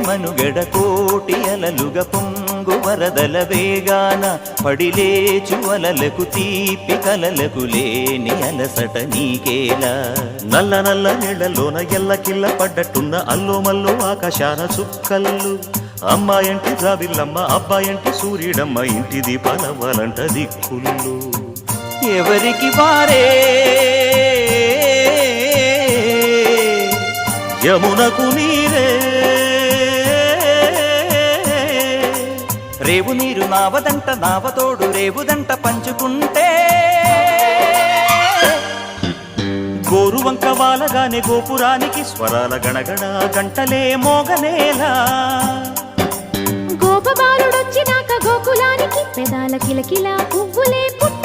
మనుగడ కోటి అలలుగ పొంగు వరదల వేగాన పడిలేచు అలలకు తీపి కలలకు లేని అలసట నీకేలా నల్ల నల్ల నీళ్లలోన ఎల్లకిల్ల పడ్డట్టున్న అల్లో మల్లో ఆకాశాన చుక్కల్లు అమ్మాయంటి జాబిల్లమ్మ అబ్బాయంటి సూర్యుడమ్మ ఇంటి దీపాలవ్వాలంట దిక్కుళ్ళు ఎవరికి వారే యమునకు నీరే రేవు నీరు నావదంట నావతోడు రేవుదంట పంచుకుంటే గోరువంక వాలగానే గోపురానికి స్వరాల గణగణ గంటలే మోగనేలా గోపబాలుడొచ్చినాక గోకులానికి పెదాల కిలకిల పువ్వులే పుట్ట